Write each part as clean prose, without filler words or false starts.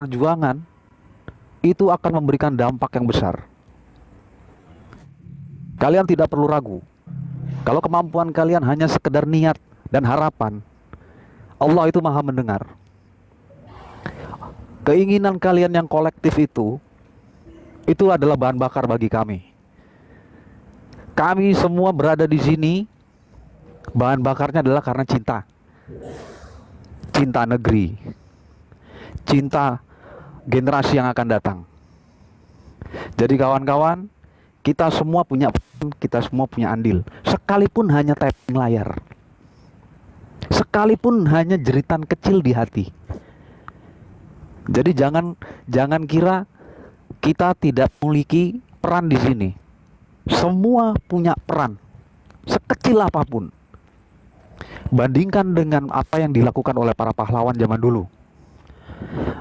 perjuangan itu akan memberikan dampak yang besar. Kalian tidak perlu ragu. Kalau kemampuan kalian hanya sekedar niat dan harapan, Allah itu maha mendengar. Keinginan kalian yang kolektif itu adalah bahan bakar bagi kami. Kami semua berada di sini, bahan bakarnya adalah karena cinta. Cinta negeri, cinta generasi yang akan datang. Jadi kawan-kawan, kita semua punya andil. Sekalipun hanya tapping layar. Sekalipun hanya jeritan kecil di hati. Jadi jangan kira kita tidak memiliki peran di sini. Semua punya peran, sekecil apapun. Bandingkan dengan apa yang dilakukan oleh para pahlawan zaman dulu.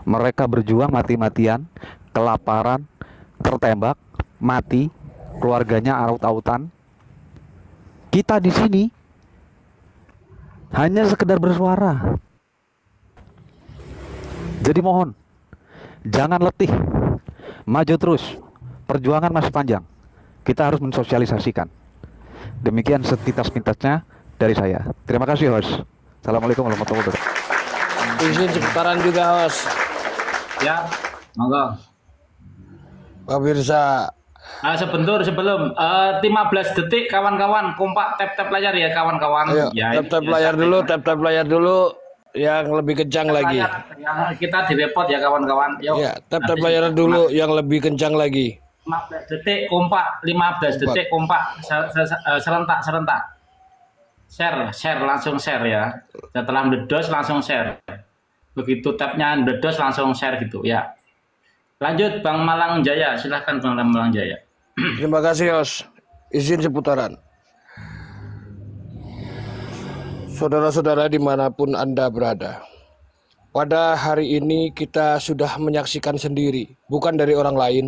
Mereka berjuang mati-matian, kelaparan, tertembak, mati, keluarganya aut-autan. Kita di sini hanya sekedar bersuara. Jadi mohon, jangan letih, maju terus. Perjuangan masih panjang. Kita harus mensosialisasikan. Demikian sepintas-pintasnya dari saya. Terima kasih, host. Assalamualaikum warahmatullahi wabarakatuh. Izin seputaran juga, host. Ya, monggo. Pak Birsa. Sebentar sebelum 15 detik kawan-kawan, kompak tap-tap layar ya kawan-kawan. Ayo, Ya, tap-tap layar dulu, tap-tap layar dulu yang lebih kencang lagi. Yang kita direpot ya kawan-kawan. Yuk. Ya, tap-tap layar dulu yang lebih kencang lagi. 15 detik kompak, 15 detik kompak, serentak. Share langsung share ya. Setelah mendedos langsung share. Begitu tabnya mendedos langsung share gitu ya. Lanjut Bang Malang Jaya, silahkan Bang Malang Jaya. Terima kasih, host. Izin seputaran. Saudara-saudara dimanapun Anda berada, pada hari ini kita sudah menyaksikan sendiri, bukan dari orang lain.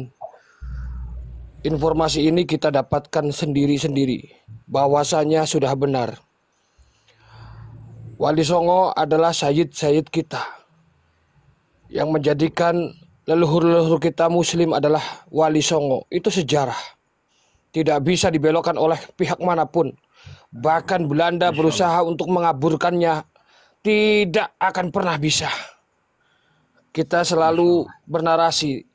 Informasi ini kita dapatkan sendiri-sendiri, bahwasanya sudah benar. Wali Songo adalah sayyid-sayyid kita, yang menjadikan leluhur-leluhur kita muslim adalah Wali Songo. Itu sejarah, tidak bisa dibelokkan oleh pihak manapun. Bahkan Belanda berusaha untuk mengaburkannya, tidak akan pernah bisa. Kita selalu bernarasi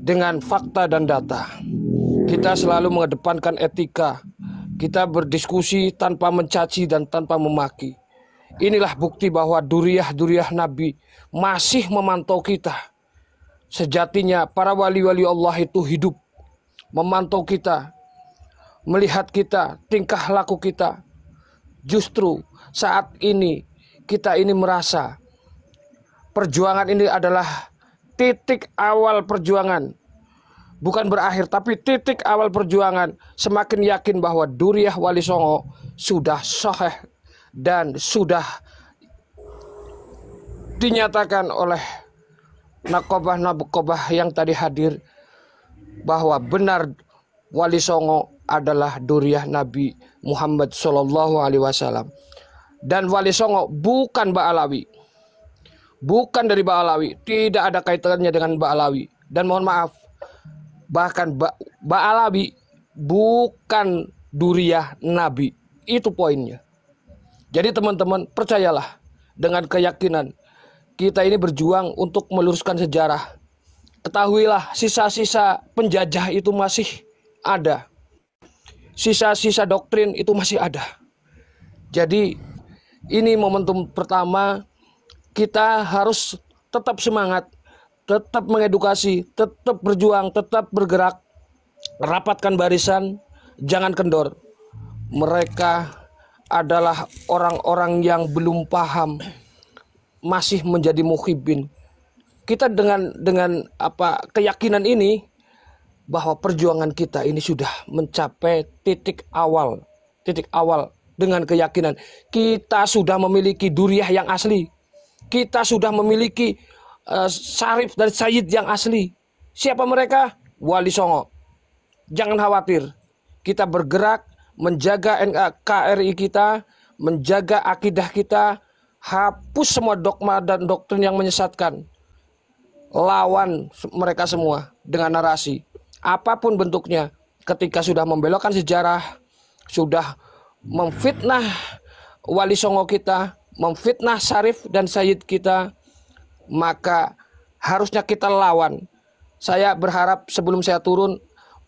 dengan fakta dan data. Kita selalu mengedepankan etika. Kita berdiskusi tanpa mencaci dan tanpa memaki. Inilah bukti bahwa duriah-duriah Nabi masih memantau kita. Sejatinya para wali-wali Allah itu hidup, memantau kita, melihat kita, tingkah laku kita. Justru saat ini kita ini merasa perjuangan ini adalah titik awal perjuangan. Bukan berakhir, tapi titik awal perjuangan. Semakin yakin bahwa duriah Wali Songo sudah sahih dan sudah dinyatakan oleh nakobah yang tadi hadir, bahwa benar Wali Songo adalah duriah Nabi Muhammad SAW. Dan Wali Songo bukan Ba'alawi, bukan dari Ba'alawi, tidak ada kaitannya dengan Ba'alawi. Dan mohon maaf, bahkan Ba'alawi bukan duriah Nabi. Itu poinnya. Jadi teman-teman, percayalah dengan keyakinan kita ini berjuang untuk meluruskan sejarah. Ketahuilah sisa-sisa penjajah itu masih ada. Sisa-sisa doktrin itu masih ada. Jadi ini momentum pertama, kita harus tetap semangat, tetap mengedukasi, tetap berjuang, tetap bergerak, rapatkan barisan, jangan kendor. Mereka adalah orang-orang yang belum paham, masih menjadi muhibin. Kita dengan keyakinan ini, bahwa perjuangan kita ini sudah mencapai titik awal dengan keyakinan kita sudah memiliki duriah yang asli, kita sudah memiliki Syarif dan Sayyid yang asli. Siapa mereka? Wali Songo. Jangan khawatir, kita bergerak menjaga NKRI kita, menjaga akidah kita, hapus semua dogma dan doktrin yang menyesatkan. lawan mereka semua dengan narasi apapun bentuknya. Ketika sudah membelokkan sejarah, sudah memfitnah Wali Songo kita, memfitnah Syarif dan Sayyid kita, maka harusnya kita lawan. Saya berharap sebelum saya turun,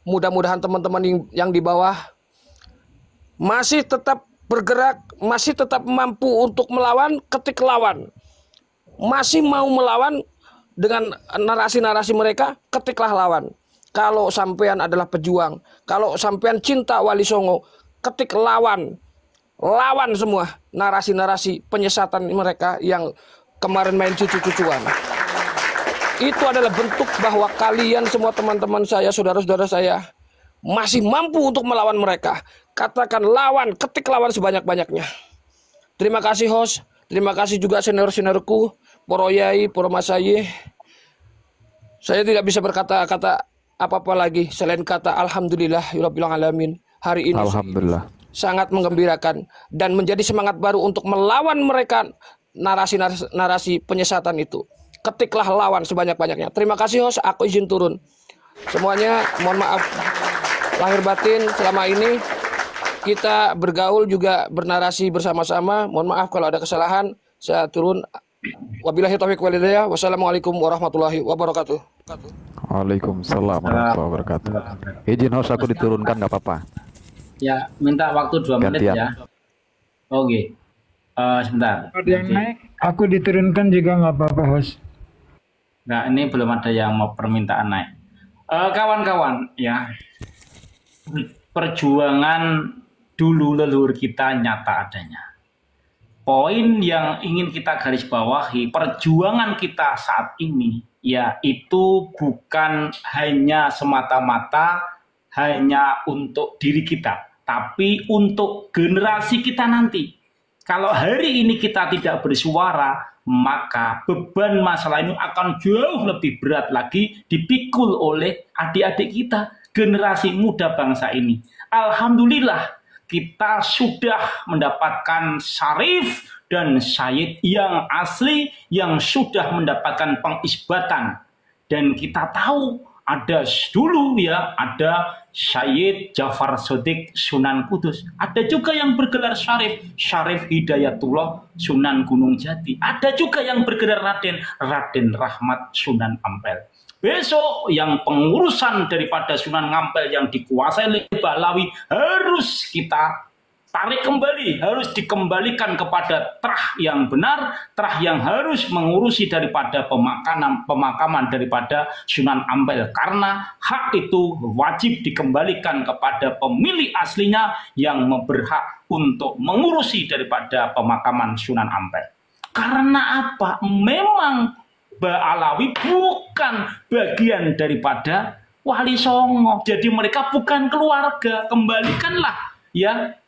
mudah-mudahan teman-teman yang di bawah masih tetap bergerak, masih tetap mampu untuk melawan, ketik lawan. Masih mau melawan dengan narasi-narasi mereka, ketiklah lawan. Kalau sampean adalah pejuang, kalau sampean cinta Wali Songo, ketik lawan. Lawan semua narasi-narasi penyesatan mereka yang kemarin main cucu-cucuan. Itu adalah bentuk bahwa kalian semua teman-teman saya, saudara-saudara saya, masih mampu untuk melawan mereka. Katakan lawan, ketik lawan sebanyak-banyaknya. Terima kasih host, terima kasih juga senior-seniorku, para yai, para masayih. Saya tidak bisa berkata-kata apa-apa lagi selain kata alhamdulillah rabbil alamin. Hari ini Alhamdulillah. sangat menggembirakan dan menjadi semangat baru untuk melawan mereka narasi penyesatan itu. Ketiklah lawan sebanyak-banyaknya. Terima kasih host, aku izin turun. Semuanya mohon maaf lahir batin selama ini kita bergaul juga bernarasi bersama-sama. Mohon maaf kalau ada kesalahan. Saya turun. Wabillahi taufiq wal hidayah. Wassalamualaikum warahmatullahi wabarakatuh. Waalaikumsalam warahmatullahi wabarakatuh. Izin host, aku diturunkan nggak apa-apa. Ya, minta waktu 2 menit Gantian. ya. Oke. Sebentar. Ada yang naik, aku diturunkan juga nggak apa-apa, host. Nah, ini belum ada yang mau permintaan naik. Kawan-kawan, ya. Perjuangan dulu leluhur kita nyata adanya. Poin yang ingin kita garis bawahi, perjuangan kita saat ini, ya itu bukan hanya semata-mata hanya untuk diri kita, tapi untuk generasi kita nanti. Kalau hari ini kita tidak bersuara, maka beban masalah ini akan jauh lebih berat lagi dipikul oleh adik-adik kita, generasi muda bangsa ini. Alhamdulillah, kita sudah mendapatkan Syarif dan Sayyid yang asli, yang sudah mendapatkan pengisbatan. Dan kita tahu ada dulu ya, ada Sayyid Ja'far Shadiq Sunan Kudus. Ada juga yang bergelar Syarif, Syarif Hidayatullah Sunan Gunung Jati. Ada juga yang bergelar Raden, Raden Rahmat Sunan Ampel. Besok yang pengurusan daripada Sunan Ampel yang dikuasai oleh Ba'alawi harus kita tarik kembali, harus dikembalikan kepada trah yang benar, trah yang harus mengurusi daripada pemakaman daripada Sunan Ampel, karena hak itu wajib dikembalikan kepada pemilik aslinya yang berhak untuk mengurusi daripada pemakaman Sunan Ampel. Karena apa? Memang Ba'alawi bukan bagian daripada Wali Songo, jadi mereka bukan keluarga. Kembalikanlah ya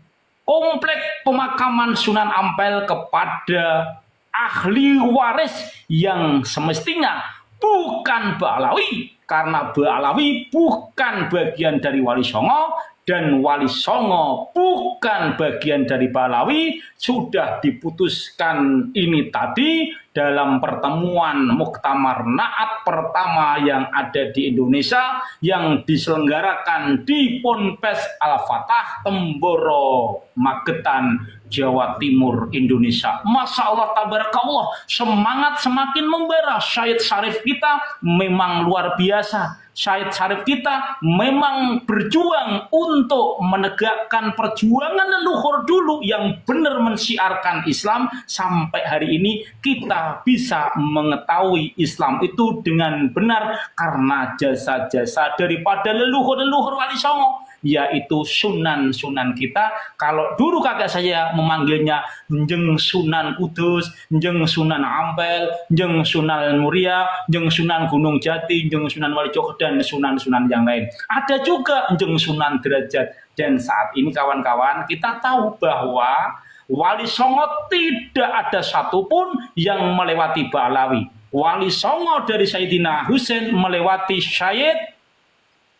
komplek pemakaman Sunan Ampel kepada ahli waris yang semestinya, bukan Ba'alawi, karena Ba'alawi bukan bagian dari Wali Songo dan Wali Songo bukan bagian dari Ba'alawi. Sudah diputuskan ini tadi dalam pertemuan Muktamar Naat pertama yang ada di Indonesia, yang diselenggarakan di Ponpes Al-Fatah, Temboro, Magetan, Jawa Timur, Indonesia. Masya Allah, tabarakallah, semangat semakin membara. Syed Syarif kita memang luar biasa. Syed Syarif kita memang berjuang untuk menegakkan perjuangan leluhur dulu yang benar mensiarkan Islam. Sampai hari ini kita bisa mengetahui Islam itu dengan benar karena jasa-jasa daripada leluhur-leluhur Wali Songo, yaitu sunan-sunan kita. Kalau dulu kakek saya memanggilnya Njeng Sunan Kudus, Njeng Sunan Ampel, Njeng Sunan Muria, Njeng Sunan Gunung Jati, Njeng Sunan Walijogo, dan sunan-sunan yang lain. Ada juga Njeng Sunan Derajat. Dan saat ini kawan-kawan, kita tahu bahwa Wali Songo tidak ada satupun yang melewati Ba'alawi. Wali Songo dari Sayyidina Husain melewati Syed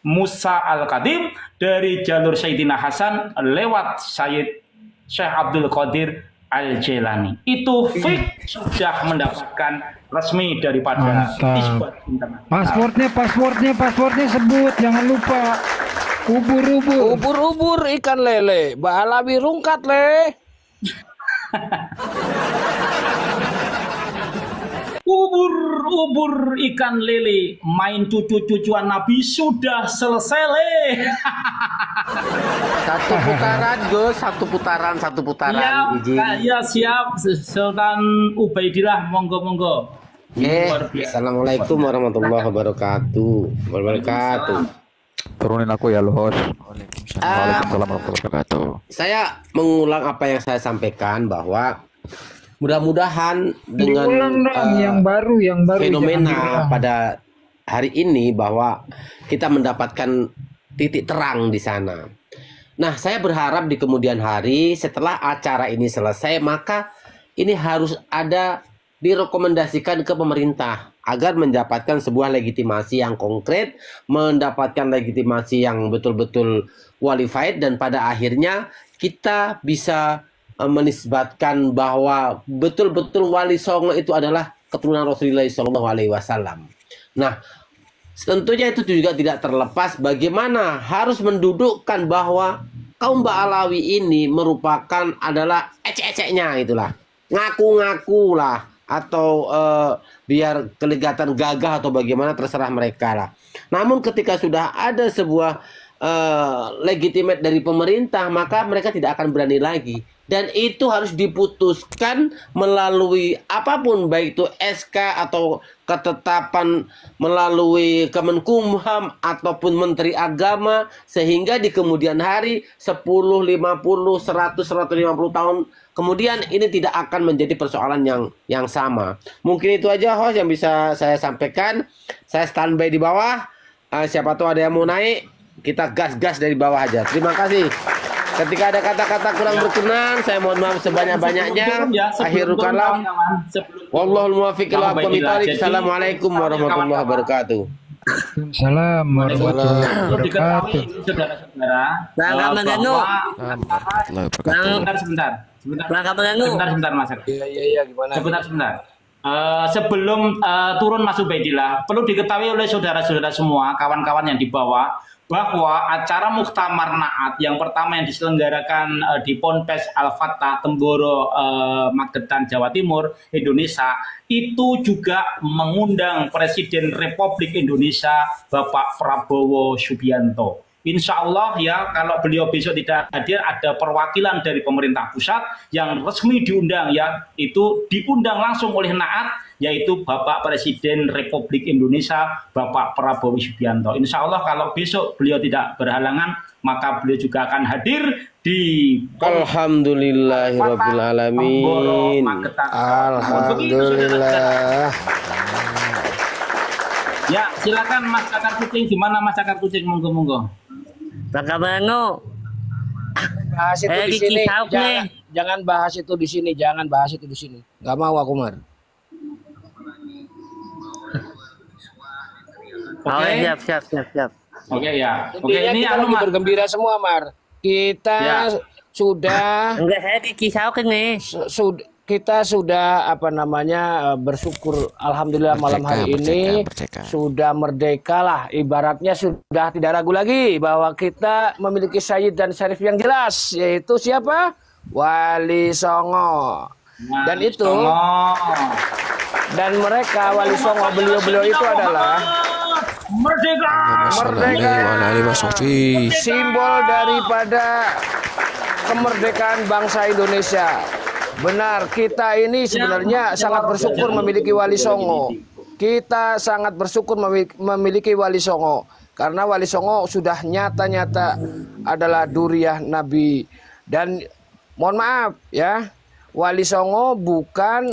Musa Al-Qadim, dari jalur Sayyidina Hasan lewat Syed Syekh Abdul Qadir Al-Jailani. Itu fix sudah mendapatkan resmi daripada Mantap. Hizbut Internasional. Passwordnya sebut, jangan lupa. Ubur-ubur. Ubur-ubur ikan lele, Mbak Alawi rungkat le. Ubur-ubur ikan lele, main cucu-cucuan Nabi sudah selesai le. Satu putaran, Gus. Satu putaran. Siap, Izin. ya siap. Sultan Ubaidillah, monggo. Luar biasa. Assalamualaikum warahmatullahi wabarakatuh. Turunin aku ya, Los. Ah, Waalaikumsalam warahmatullahi wabarakatuh. saya mengulang apa yang saya sampaikan bahwa mudah-mudahan dengan Diulang dong, yang baru, jangan fenomena diulang. pada hari ini bahwa kita mendapatkan titik terang di sana. Nah, saya berharap di kemudian hari setelah acara ini selesai, maka ini harus ada direkomendasikan ke pemerintah agar mendapatkan sebuah legitimasi yang konkret, mendapatkan legitimasi yang betul-betul qualified, dan pada akhirnya kita bisa menisbatkan bahwa betul-betul Wali Songo itu adalah keturunan Rasulullah SAW. Nah, tentunya itu juga tidak terlepas bagaimana harus mendudukkan bahwa kaum Ba'alawi ini merupakan adalah ecek-eceknya, itulah ngaku-ngaku lah, atau biar kelihatan gagah atau bagaimana, terserah mereka lah. Namun ketika sudah ada sebuah legitimate dari pemerintah, maka mereka tidak akan berani lagi. Dan itu harus diputuskan melalui apapun, baik itu SK atau ketetapan melalui Kemenkumham ataupun Menteri Agama, sehingga di kemudian hari 10, 50, 100, 150 tahun kemudian ini tidak akan menjadi persoalan yang sama. Mungkin itu aja host yang bisa saya sampaikan. Saya standby di bawah. Siapa tahu ada yang mau naik, kita gas-gas dari bawah aja. Terima kasih. Ketika ada kata-kata kurang berkenan, saya mohon maaf sebanyak-banyaknya. Akhirul kalam. Wallahul muwaffiq ila aqwamit thoriq. Assalamualaikum warahmatullahi wabarakatuh. Salam warahmatullahi wabarakatuh. Saudara-saudara, Bangka mengganggu. sebentar. Bangka mengganggu. Sebentar, Mas. Iya, gimana? Sebentar. Sebelum turun Mas Ubaidillah, perlu diketahui oleh saudara-saudara semua, kawan-kawan yang di bawah, bahwa acara Muktamar Naat yang pertama yang diselenggarakan di Ponpes Al-Fatah, Temboro, Magetan, Jawa Timur, Indonesia, itu juga mengundang Presiden Republik Indonesia, Bapak Prabowo Subianto. Insya Allah ya, kalau beliau besok tidak hadir, ada perwakilan dari pemerintah pusat yang resmi diundang ya, itu diundang langsung oleh Naat, yaitu Bapak Presiden Republik Indonesia, Bapak Prabowo Subianto. Insya Allah kalau besok beliau tidak berhalangan, maka beliau juga akan hadir di Alhamdulillahirabbil alamin. Alhamdulillah. Ya, silakan Mas Cakar Kucing. Gimana Mas Cakar Kucing? Monggo. Bangka mengganggu. Bahas itu di Kiki sini. Sauk nih. Jangan bahas itu di sini. Jangan bahas itu di sini. Gak mau aku, Mar. Oh, Oke. siap. Oke ya. Oke, Intinya ini kita anu lagi Mas. bergembira semua, Mar. Kita Ya. sudah Enggak, saya di Cisauk nih. kita sudah bersyukur, alhamdulillah malam hari ini sudah merdeka lah, ibaratnya sudah tidak ragu lagi bahwa kita memiliki sayyid dan syarif yang jelas, yaitu siapa? Wali Songo. Dan itu dan mereka Wali Songo, beliau itu adalah Merdeka. Simbol daripada kemerdekaan bangsa Indonesia. Benar, kita ini sebenarnya sangat bersyukur memiliki Wali Songo. Kita sangat bersyukur memiliki Wali Songo, karena Wali Songo sudah nyata-nyata adalah duriah Nabi. Dan mohon maaf ya, Wali Songo bukan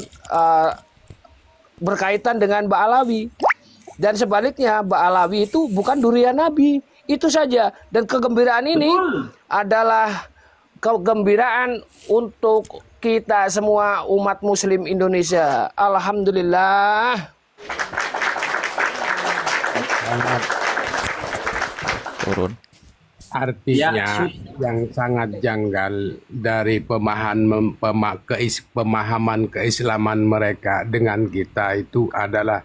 berkaitan dengan Ba'alawi. Dan sebaliknya, Ba'alawi itu bukan duriah Nabi. Itu saja. Dan kegembiraan ini adalah kegembiraan untuk kita semua umat muslim Indonesia. Alhamdulillah. Turun. Artinya yang sangat janggal dari pemahaman keislaman mereka dengan kita itu adalah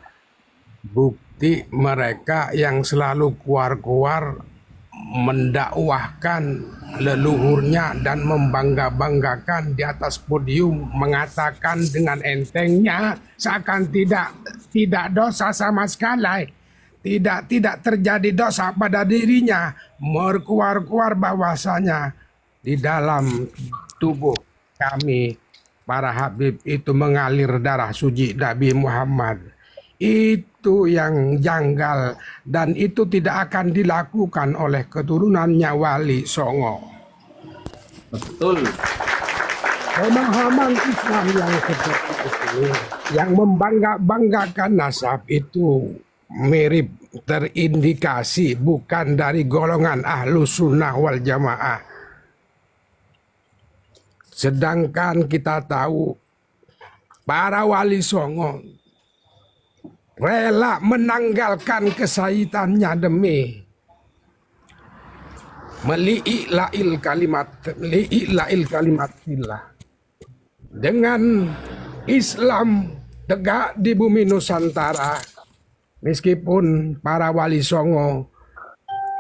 bukti mereka yang selalu keluar-keluar mendakwahkan leluhurnya dan membangga-banggakan di atas podium, mengatakan dengan entengnya seakan tidak dosa sama sekali, tidak terjadi dosa pada dirinya, berkuar-kuar bahwasanya di dalam tubuh kami para Habib itu mengalir darah suci Nabi Muhammad. Itu yang janggal dan itu tidak akan dilakukan oleh keturunannya Wali Songo. Betul. Pemahaman Islam yang seperti itu, yang membangga-banggakan nasab itu mirip terindikasi bukan dari golongan Ahlus Sunnah wal Jamaah. Sedangkan kita tahu para Wali Songo rela menanggalkan kesayitannya demi meli'ila'il kalimatillah. Dengan Islam tegak di bumi Nusantara, meskipun para Wali Songo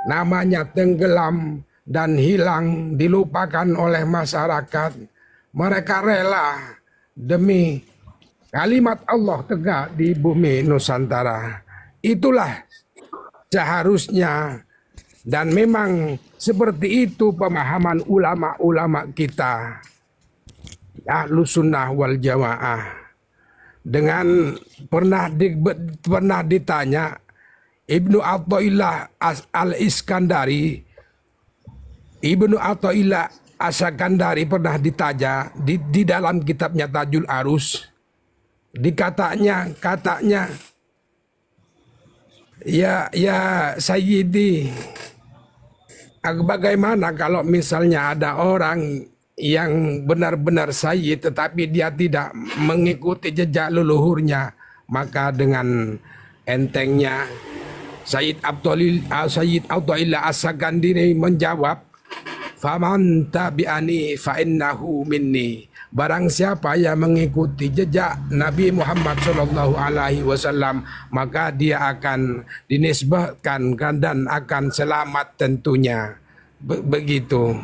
namanya tenggelam dan hilang, dilupakan oleh masyarakat, mereka rela demi kalimat Allah tegak di bumi Nusantara. Itulah seharusnya dan memang seperti itu pemahaman ulama-ulama kita Ahlus Sunnah wal Jamaah. Dengan pernah ditanya Ibnu Athaillah Al-Iskandari, Ibnu Athaillah As-Sakandari pernah ditanya di dalam kitabnya Tajul Arus. Katanya, ya Sayyidi, bagaimana kalau misalnya ada orang yang benar-benar sayyid tetapi dia tidak mengikuti jejak leluhurnya? Maka dengan entengnya Sayyid Athaillah As-Sakandari menjawab, faman tabi'ani fa innahu minni. Barang siapa yang mengikuti jejak Nabi Muhammad SAW, maka dia akan dinisbahkan dan akan selamat tentunya. Begitu.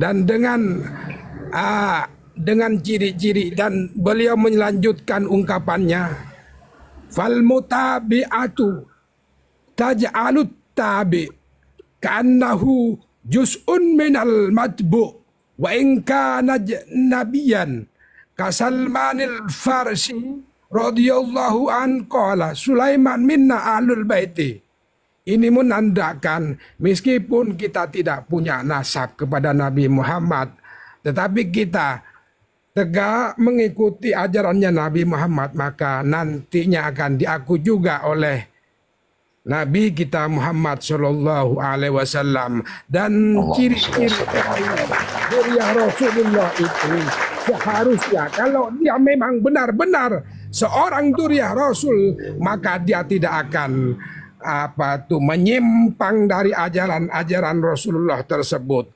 Dan dengan ciri-ciri, dan beliau melanjutkan ungkapannya, fal mutabi'atu taj'alut tabi ka'annahu juz'un minal matbu' wa in kana nabiyan kasalmanil farsi radhiyallahu an qala Sulaiman minna ahlul baiti. Ini menandakan meskipun kita tidak punya nasab kepada Nabi Muhammad, tetapi kita tegak mengikuti ajarannya Nabi Muhammad, maka nantinya akan diakui juga oleh Nabi kita Muhammad Sallallahu Alaihi Wasallam. Dan ciri-ciri duriah Rasulullah itu seharusnya kalau dia memang benar-benar seorang duriah Rasul, maka dia tidak akan menyimpang dari ajaran-ajaran Rasulullah tersebut.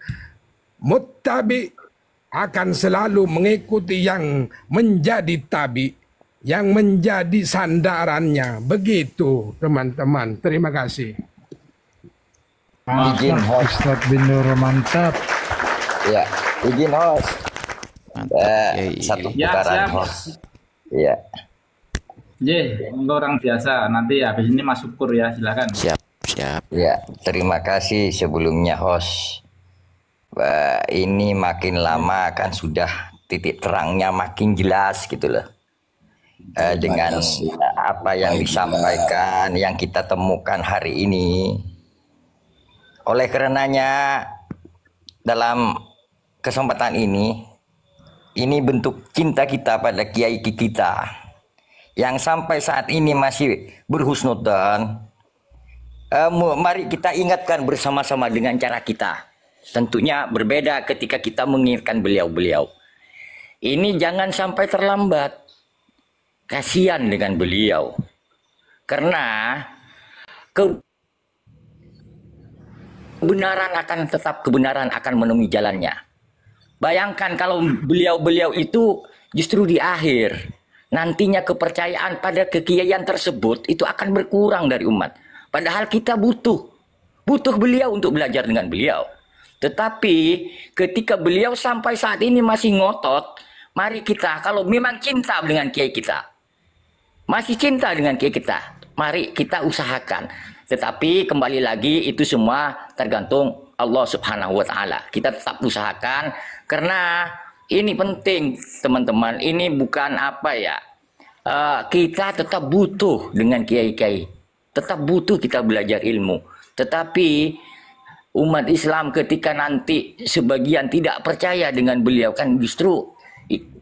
Muttabi akan selalu mengikuti yang menjadi tabi, yang menjadi sandarannya. Begitu teman-teman. Terima kasih. Izin host. Ustadz bin Nur mantap. Ya, izin host. Satu putaran host. Ya. Orang biasa. Nanti habis ini Mas Syukur ya, silakan. Siap. Ya, terima kasih sebelumnya host. Ini makin lama kan sudah titik terangnya makin jelas gitu loh. Dengan apa yang disampaikan, yang kita temukan hari ini. Oleh karenanya dalam kesempatan ini bentuk cinta kita pada kiai kita yang sampai saat ini masih berhusnudzon. Mari kita ingatkan bersama-sama dengan cara kita. Tentunya berbeda ketika kita mengingatkan beliau-beliau. Ini jangan sampai terlambat. Kasihan dengan beliau. Karena kebenaran akan menemui jalannya. Bayangkan kalau beliau-beliau itu justru di akhir, nantinya kepercayaan pada kekiaian tersebut itu akan berkurang dari umat. Padahal kita butuh beliau untuk belajar dengan beliau. Tetapi ketika beliau sampai saat ini masih ngotot, mari kita kalau memang cinta dengan kiai kita, masih cinta dengan kiai kita, mari kita usahakan. Tetapi kembali lagi itu semua tergantung Allah Subhanahu wa taala. Kita tetap usahakan karena ini penting, teman-teman. Ini bukan apa ya? Kita tetap butuh dengan kiai-kiai. Tetap butuh kita belajar ilmu. Tetapi umat Islam ketika nanti sebagian tidak percaya dengan beliau, kan justru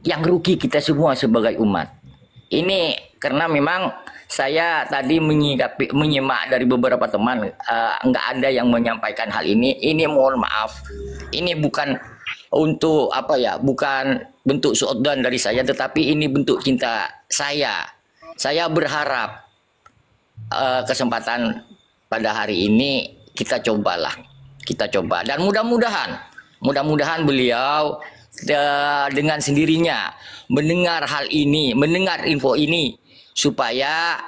yang rugi kita semua sebagai umat. Ini karena memang saya tadi menyimak dari beberapa teman, nggak ada yang menyampaikan hal ini. Ini mohon maaf, ini bukan untuk apa ya, bukan bentuk suudzon dari saya, tetapi ini bentuk cinta saya. Saya berharap kesempatan pada hari ini kita cobalah, kita coba, dan mudah-mudahan beliau dengan sendirinya mendengar hal ini, mendengar info ini, supaya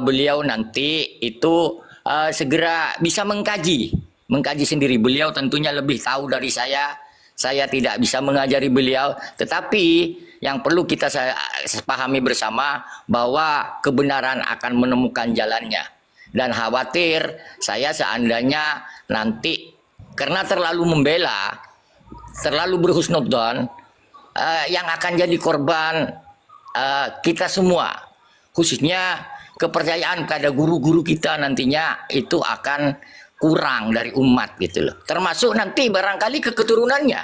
beliau nanti itu segera bisa mengkaji sendiri. Beliau tentunya lebih tahu dari saya tidak bisa mengajari beliau, tetapi yang perlu kita pahami bersama bahwa kebenaran akan menemukan jalannya. Dan khawatir saya seandainya nanti karena terlalu membela, terlalu berhusnudzon, yang akan jadi korban kita semua, khususnya kepercayaan pada guru-guru kita nantinya itu akan kurang dari umat gitu loh. Termasuk nanti barangkali ke keturunannya.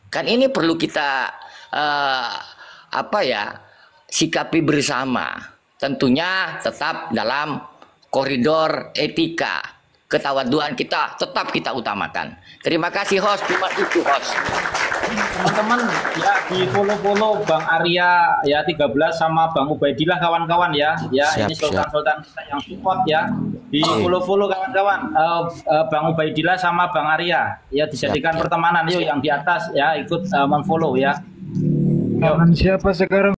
Kan ini perlu kita sikapi bersama. Tentunya tetap dalam koridor etika, ketawaduan kita tetap kita utamakan. Terima kasih host, cuma itu host. Teman-teman ya, di follow Bang Arya ya 13 sama Bang Ubaidillah kawan-kawan ya. Ya, Siap, ini sultan-sultan kita yang support ya. Di follow kawan-kawan, Bang Ubaidillah sama Bang Arya ya, dijadikan pertemanan. Yuk yang di atas ya ikut men-follow ya. Tangan siapa sekarang?